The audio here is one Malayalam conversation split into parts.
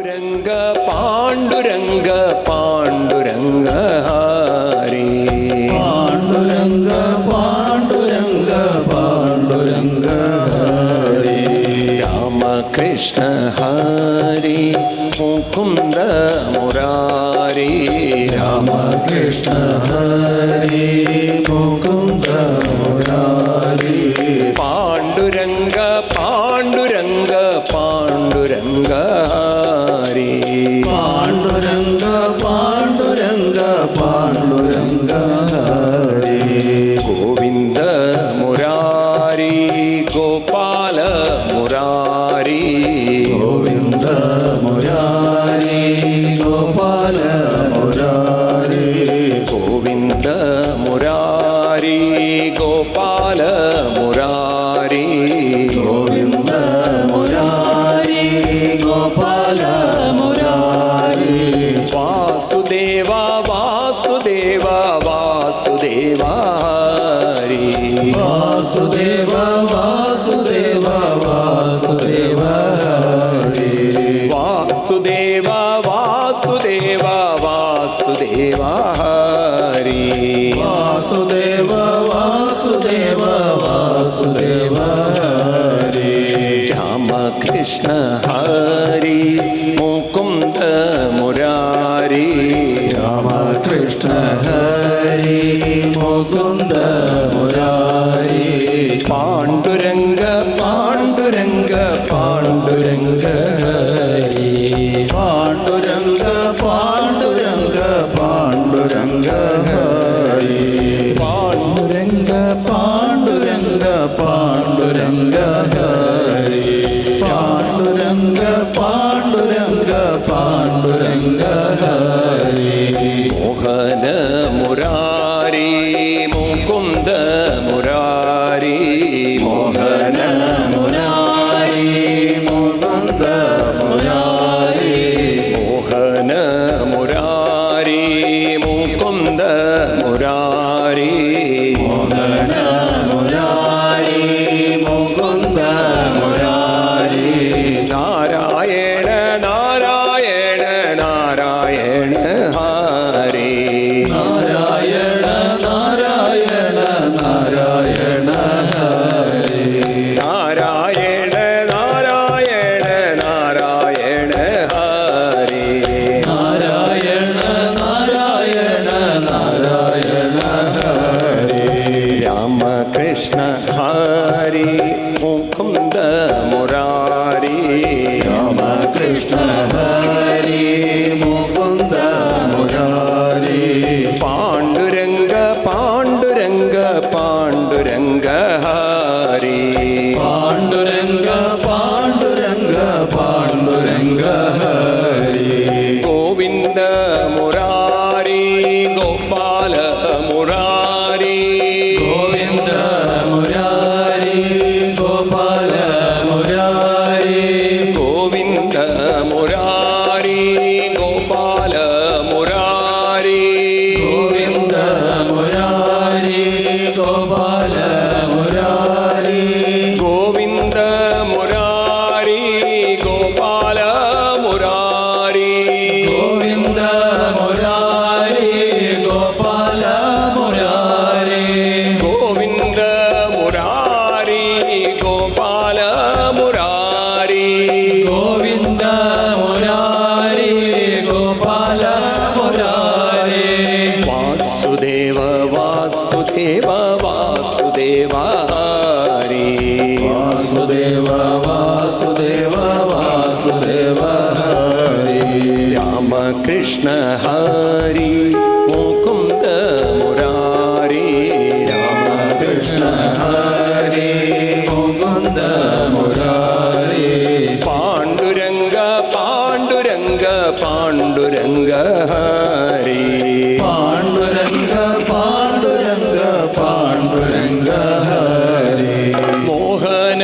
പാണ്ഡുരംഗ പാണ്ഡുരംഗ പാണ്ഡുരംഗ ഹരി പാണ്ഡുരംഗ പാണ്ഡുരംഗ പാണ്ഡുരംഗ ഹരി രാമകൃഷ്ണ ഹരി മുകുന്ദ മുരാരി രാമകൃഷ്ണ ഹരി മുകുന്ദ മുരാരി പാണ്ഡുരംഗ പാണ്ഡുരംഗ പാണ്ഡുരംഗ ഹരി പാണ്ഡുരംഗ പാണ്ഡുരംഗ പാണ്ഡുരംഗ ഹരി ഗോവിന്ദ മുരാരി ഗോപാല മുരാരി ഗോവിന്ദ മുരാരി ഗോപാല മുരാരി ഗോവിന്ദ മുരാരി ഗോപാല മുരാരി ഗോവിന്ദ മുരാരി ഗോപാല മുരാരി വാസുദേവ വാസുദേവ വാസുദേവ ഹരി വാസുദേവ വാസുദേവ വാസുദേവ ഹരി വാസുദേവ വാസുദേവ വാസുദേവ ഹരി വാസുദേവ വാസുദേവ വാസുദേവ ഹരി രാമകൃഷ്ണ ഹരി മുകുന്ദ മുരാരി രാമകൃഷ്ണ ഹരി മുകുന്ദ മുരാരി പാണ്ഡുരംഗ പാണ്ഡുരംഗ പാണ്ഡുരംഗ ഹരി പാണ്ഡുരംഗ പാണ്ഡുരംഗ പാണ്ഡുരംഗ ഹരി പാണ്ഡുരംഗ പാണ്ഡുരംഗ പാണ്ഡുരംഗ ഹരി പാണ്ഡുരംഗ പാണ്ഡുരംഗ പാണ്ഡുരംഗ ഹരി മോഹന മുരാരി മുകുന്ദ മുരാരി മോഹന മുരാരി മുകുന്ദ മുരാരി മോഹന മുരാരി മുകുന്ദ മുരാരി മോഹന മുരാരി മുകുന്ദ മുരാരി നാരായണ നാരായണ നാരായണ ഹരി നാരായണ നാരായണ നാരായണ ഹരി നാരായണ നാരായണ നാരായണ ഹരി നാരായണ നാരായണ നാരായണ ഹരി രാമകൃഷ്ണ ഹരി മുകുന്ദ മുരാരി രാമകൃഷ്ണ ഹരി മുകുന്ദ മുരാരി പാണ്ഡുരംഗ പാണ്ഡുരംഗ പാണ്ഡുരംഗ ഹരി പാണ്ഡുരംഗ പാണ്ഡുരംഗ പാണ്ഡുരംഗ ഹരി ഗോവിന്ദ മുരാരി ഗോപാല മുരാരി ഗോവിന്ദ മുരാരി ഗോപാല മുരാരി ഗോവിന്ദ മുരാരി ഗോപാല മുരാരി ഗോവിന്ദ മുരാരി ഗോപാല മുരാരി ഗോവിന്ദ മുരാരി ഗോപാല മുരാരി ഗോവിന്ദ മുരാരി ഗോപാല മുരാരി ഗോവിന്ദ മുരാരി ഗോപാല മുരാരി ഗോവിന്ദ മുരാരി ഗോപാല മുരാരി വാസുദേവ വാസുദേവ വാസുദേവ ഹരി വാസുദേവ വാസുദേവ വാസുദേവ ഹരി രാമകൃഷ്ണ ഹരി മുകുന്ദ മുരാരി രാമകൃഷ്ണ ഹരി മുകുന്ദ മുരാരി പാണ്ഡുരംഗ പാണ്ഡുരംഗ പാണ്ഡുരംഗ ഹരി പാണ്ഡുരംഗ പാണ്ഡുരംഗ പാണ്ഡുരംഗ ഹരി മോഹന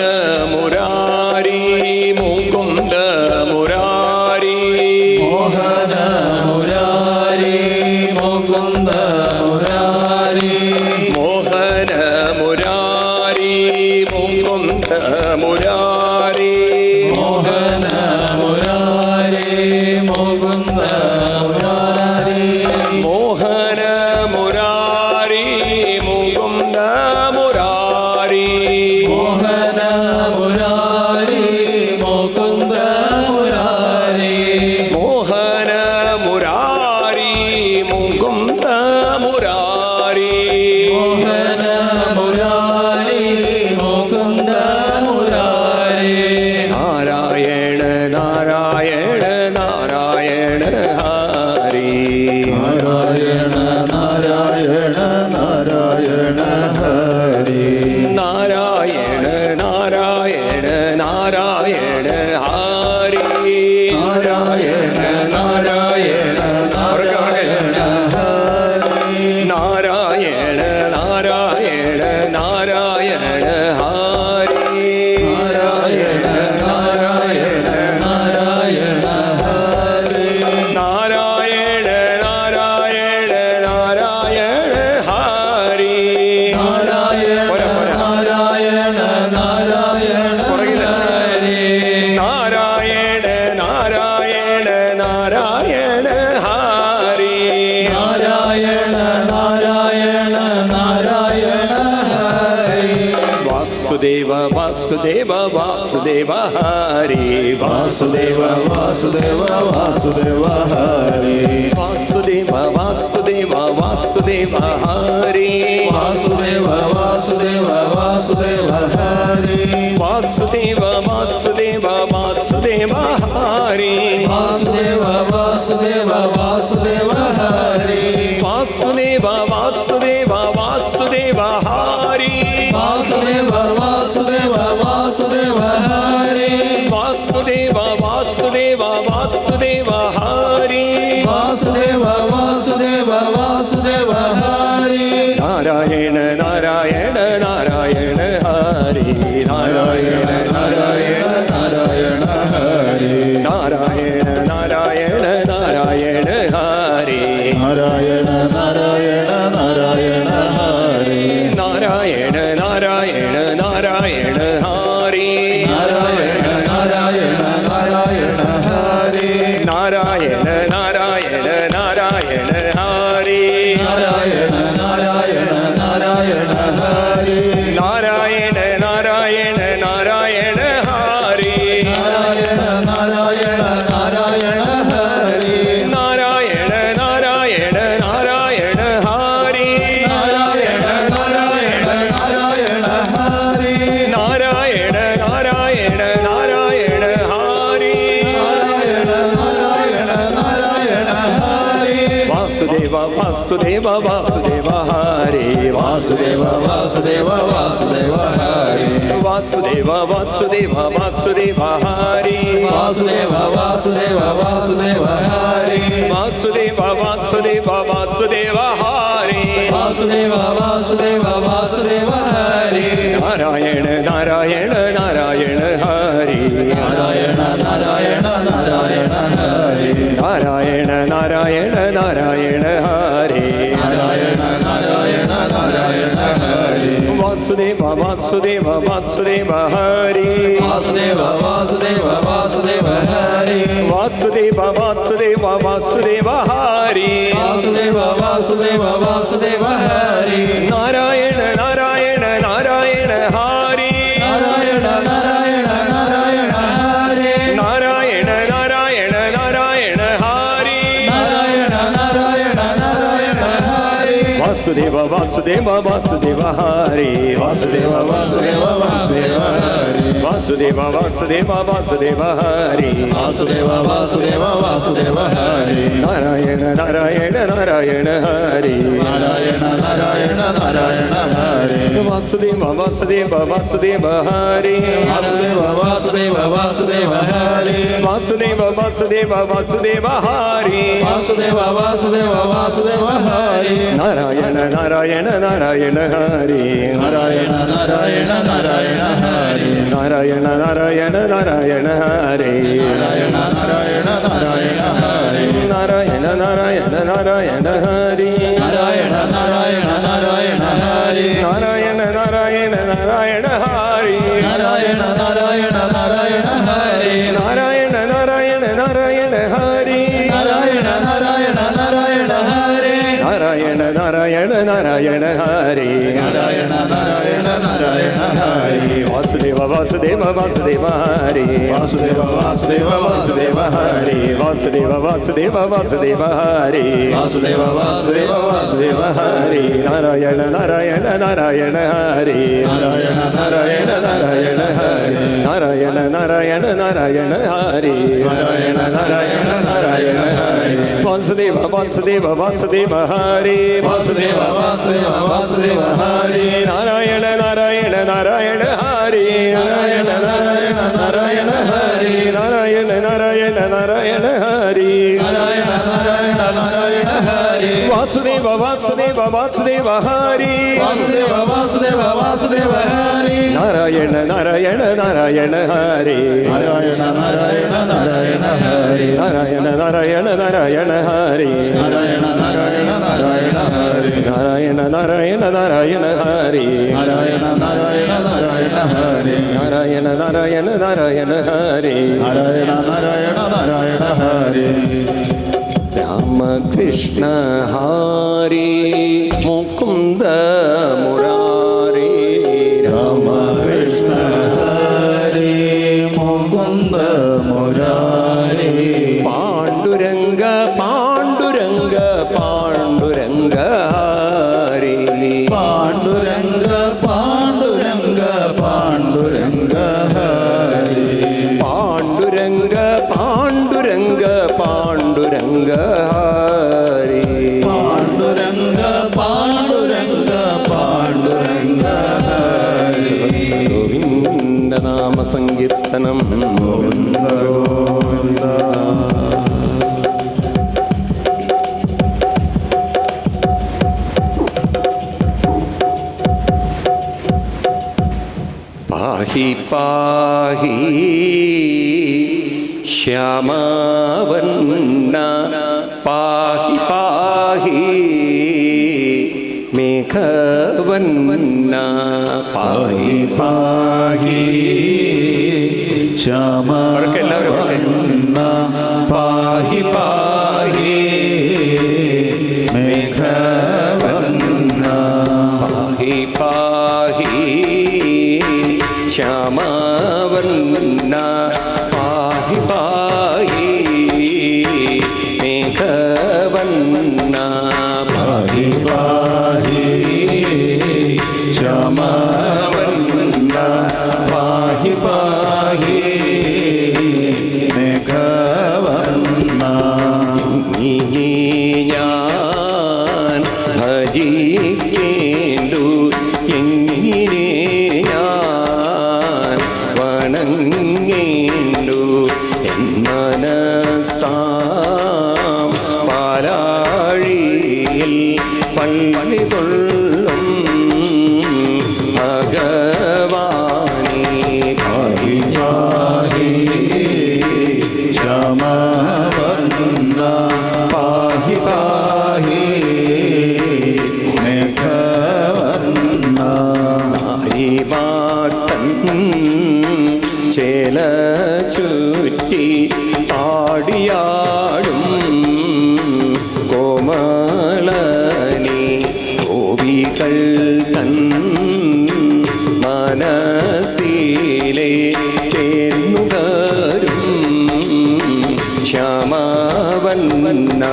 മുരാരി മുകുന്ദ മുരാരി മോഹന മുരാരി മുകുന്ദ മുരാരി മോഹന മുരാരി മുകുന്ദ മുരാരി മോഹന മുരാരി നാരായണ നാരായണ നാരായണ ഹരി നാരായണ നാരായണ നാരായണ ഹരി നാരായണ നാരായണ നാരായണ ഹരി നാരായണ നാരായണ നാരായണ ഹരി നാരായണ നാരായണ നാരായണ ഹരി നാരായണ നാരായണ നാരായണ ഹരി നാരായണ നാരായണ നാരായണ ഹരി നാരായണ നാരായണ നാരായണ ഹരി നാരായണ നാരായണ നാരായണ ഹരി നാരായണ നാരായണ നാരായണ ഹരി വാസുദേവ വാസുദേവ വാസുദേവ ഹരി വാസുദേവ വാസുദേവ വാസുദേവ ഹരി വാസുദേവ വാസുദേവ വാസുദേവ ഹരി വാസുദേവ വാസുദേവ വാസുദേവ ഹരി വാസുദേവ വാസുദേവ വാസുദേവ ഹരി വാസുദേവ വാസുദേവ വാസുദേവ ഹരി വാസുദേവ വാസുദേവ വാസുദേവ ഹരി വാസുദേവ വാസുദേവ വാസുദേവ ഹരി വാസുദേവ വാസുദേവ വാസുദേവ ഹരി വാസുദേവ വാസുദേവ വാസുദേവ ഹരി നാരായണ നാരായണ നാരായണ ഹരി നാരായണ നാരായണ നാരായണ ഹരി നാരായണ നാരായണ നാരായണ ഹരി നാരായണ നാരായണ നാരായണ ഹരി നാരായണ നാരായണ നാരായണ ഹരി നാരായണ നാരായണ നാരായണ ഹരി നാരായണ നാരായണ നാരായണ ഹരി നാരായണ നാരായണ നാരായണ ഹരി നാരായണ നാരായണ നാരായണ ഹരി നാരായണ നാരായണ നാരായണ ഹരി നാരായണ നാരായണ നാരായണ ഹരി നാരായണ നാരായണ നാരായണ ഹരി നാരായണ നാരായണ നാരായണ ഹരി നാരായണ നാരായണ നാരായണ ഹരി വാസുദേവ വാസുദേവ വാസുദേവ ഹരി വാസുദേവ വാസുദേവ വാസുദേവ ഹരി വാസുദേവ വാസുദേവ വാസുദേവ ഹരി വാസുദേവ വാസുദേവ വാസുദേവ ഹരി വാസുദേവ വാസുദേവ വാസുദേവ ഹരി വാസുദേവ വാസുദേവ വാസുദേവ ഹരി നാരായണ നാരായണ നാരായണ ഹരി നാരായണ നാരായണ നാരായണ ഹരി നാരായണ നാരായണ നാരായണ ഹരി നാരായണ നാരായണ നാരായണ ഹരി വാസുദേവ വാസുദേവ വാസുദേവ ഹരി വാസുദേവ വാസുദേവ വാസുദേവ ഹരി വാസുദേവ വാസുദേവ വാസുദേവ ഹരി വാസുദേവ വാസുദേവ വാസുദേവ ഹരി നാരായണ നാരായണ നാരായണ ഹരി നാരായണ നാരായണ നാരായണ ഹരി നാരായണ നാരായണ നാരായണ ഹരി നാരായണ നാരായണ നാരായണ ഹരി വാസുദേവ വാസുദേവ വാസുദേവ ഹരി വാസുദേവ വാസുദേവ വാസുദേവ ഹരി വാസുദേവ വാസുദേവ വാസുദേവ ഹരി വാസുദേവ വാസുദേവ വാസുദേവ ഹരി നാരായണ നാരായണ നാരായണ ഹരി നാരായണ നാരായണ നാരായണ ഹരി വാസുദേവ വാസുദേവ വാസുദേവ ഹരി വാസുദേവ വാസുദേവ വാസുദേവ ഹരി വാസുദേവ വാസുദേവ വാസുദേവ ഹരി വാസുദേവ വാസുദേവ വാസുദേവ ഹരി നാരായണ നാരായണ നാരായണ ഹരി നാരായണ നാരായണ നാരായണ ഹരി നാരായണ നാരായണ നാരായണ ഹരി നാരായണ നാരായണ നാരായണ ഹരി നാരായണ നാരായണ നാരായണ ഹരി നാരായണ നാരായണ നാരായണ ഹരി നാരായണ നാരായണ നാരായണ ഹരി നാരായണ നാരായണ നാരായണ ഹരി നാരായണ നാരായണ നാരായണ ഹരി നാരായണ നാരായണ നാരായണ ഹരി നാരായണ നാരായണ നാരായണ ഹരി നാരായണ നാരായണ നാരായണ ഹരി വാസുദേവ വാസുദേവ വാസുദേവ ഹരി വാസുദേവ വാസുദേവ വാസുദേവ ഹരി വാസുദേവ വാസുദേവ വാസുദേവ ഹരി വാസുദേവ വാസുദേവ വാസുദേവ ഹരി നാരായണ നാരായണ നാരായണ ഹരി നാരായണ നാരായണ നാരായണ ഹരി നാരായണ നാരായണ നാരായണ ഹരി നാരായണ നാരായണ നാരായണ ഹരി വാസുദേവ വാസുദേവ വാസുദേവ ഹരി വാസുദേവ വാസുദേവ വാസുദേവ ഹരി നാരായണ നാരായണ നാരായണ ഹരി നാരായണ നാരായണ നാരായണ ഹരി നാരായണ നാരായണ നാരായണ ഹരി നാരായണ നാരായണ നാരായണ ഹരി വാസുദേവ വാസുദേവ വാസുദേവ ഹരി വാസുദേവ വാസുദേവ വാസുദേവ ഹരി നാരായണ നാരായണ നാരായണ ഹരി നാരായണ നാരായണ നാരായണ ഹരി നാരായണ നാരായണ നാരായണ ഹരി നാരായണ നാരായണ നാരായണ ഹരി നാരായണ നാരായണ നാരായണ ഹരി നാരായണ നാരായണ നാരായണ ഹരി നാരായണ നാരായണ നാരായണ ഹരി നാരായണ നാരായണ നാരായണ ഹരി രാമകൃഷ്ണ ഹരി മുകുന്ദ മുരാരി രാമകൃഷ്ണ ഹരി മുകുന്ദ മുരാരി പാണ്ഡുരംഗ പാണ്ഡുരംഗ പാണ്ഡുരംഗ ഹരി പാണ്ഡുരംഗ പാണ്ഡുരംഗ പാണ്ഡുരംഗ ഹരി പാണ്ഡുരംഗ പാണ്ഡുരംഗ പാണ്ഡുരംഗ ഹരി പാണ്ഡുരംഗ പാണ്ഡുരംഗ പാണ്ഡുരംഗ ഹരി ഗോവിന്ദ നാമ സങ്കീർത്തനം ഗോവിന്ദ ഗോവിന്ദ പാഹി പാഹി ശ്യാമവന്ന പാഹി പാഹി മേഘവന്ന പാഹി പാഹി ശ്യാമ എല്ലാവരും പാഹി പാഹി മേഘവന്ന പാഹി പാഹി ശ്യാമവന്ന പാഹി പാഹി മേഘവന്ന പാഹി പാഹി ശ്യാമവന്ന പാഹി പാഹി മേഘവന്ന ഇനി ഞാൻ ഭജിക്കേണ്ടു എങ്ങനെ ഞാൻ വണങ്ങേണ്ടു മനസാം പാലാഴിയിൽ പള്ളി കൊള്ളും ഭഗവാനേ പാഹി പാഹി ശ്യാമവന്ന പാഹി പാഹി മേഘവന്ന ഹരിമാട്ടൻ ചേല ചുറ്റി പാടിയാടും കോമളനി ഗോപികൾ തൻ മനസ്സിലെ തേർന്നുകരും ശ്യാമവന്ന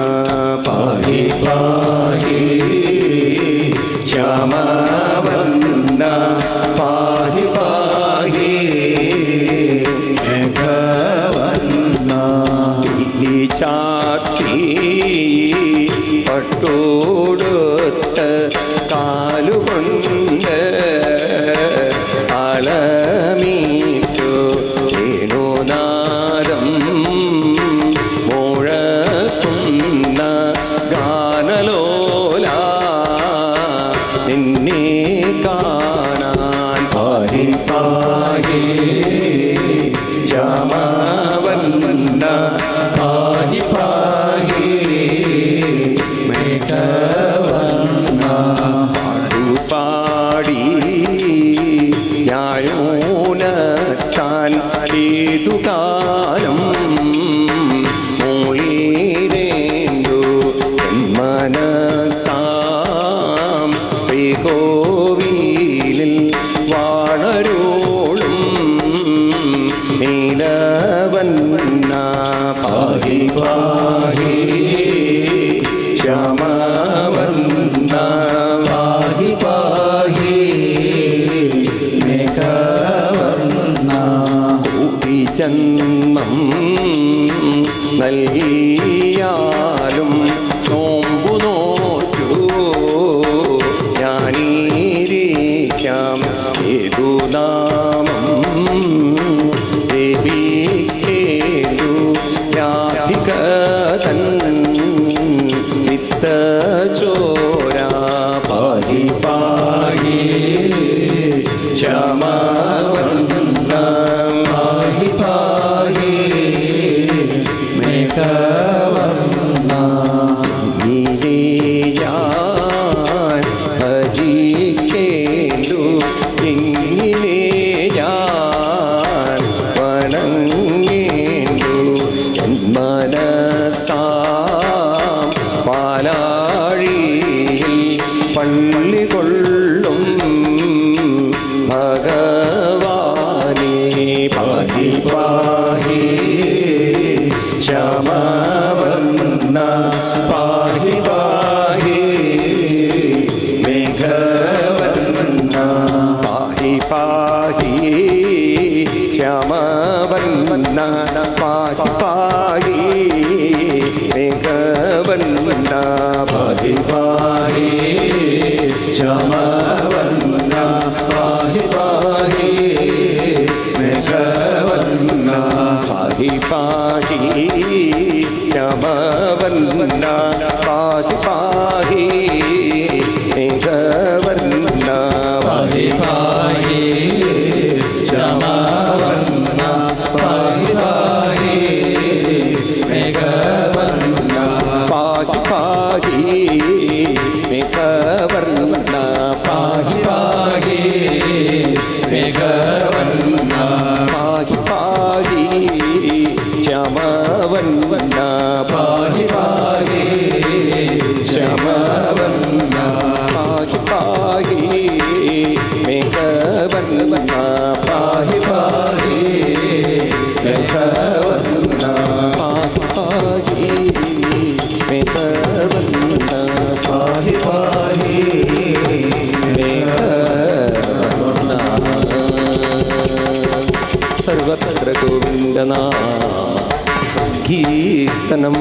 പാഹി പാഹി ശ്യാമവന്ന പാഹി പാഹി മേഘവന്ന ഈ ചാത്തി പട്ടോടുത്ത് കാലുകൊണ്ട് അളമീറ്റു വേണുനാദം മുഴക്കുന്ന ഗാനലോല നിന്നെ കാണാൻ പാഹി പാഹി ശ്യാമവന്ന പാഹി പാഹി മേഘവന്ന പാഹി ശ്യാമവർണ്ണ പാഹി പാഹി മേഘവർണ്ണ ജന്മം നൽകിയാലും നോമ്പു നോറ്റു ഞാനീരിക്കാം ഏതു നാമം ദേവിക്കേതു രാധികതൻ വിത്തചോരാ പാഹി പാഹി ശ്യാമവർണ്ണ പാഹി പാഹി മേഘവർണ്ണ ഞാൻ ഭജിക്കേണ്ടു ഇങ്ങനെ ഞാൻ വണങ്ങേണ്ടു മനസാം പാലാഴിയിൽ പള്ളി കൊള്ളും ഭഗവാനേ പാഹി പാഹി ശ്യാമവർണ്ണ പാഹി പാഹി മേഘവർണ്ണ പാഹി പാഹി ശ്യാമവർണ്ണ പാഹി പാഹി മേഘവർണ്ണ പാഹി പാഹി ശ്യാമവർണ്ണ പാഹി പാഹി മേഘവർണ്ണ പാഹി പാഹി ശ്യാമവർണ്ണ പാഹി പാഹി മേഘവർണ്ണ പാഹി പാഹി ശ്യാമവർണ്ണ പാഹി പാഹി മേഘവർണ്ണ പാഹി പാഹി മേഘവർണ്ണ പാഹി പാഹി മേഘവർണ്ണ പാഹി പാഹി ശ്യാമവർണ്ണ പാഹി പാഹി ശ്യാമവർണ്ണ പാഹി പാഹി മേഘവർണ്ണ പാഹി പാഹി മേഘവർണ്ണ പാഹി പാഹി മേഘവർണ്ണ പാഹി പാഹി മേഘവർണ്ണ സർവത്ര ഗോവിന്ദനാമ സങ്കീർത്തനം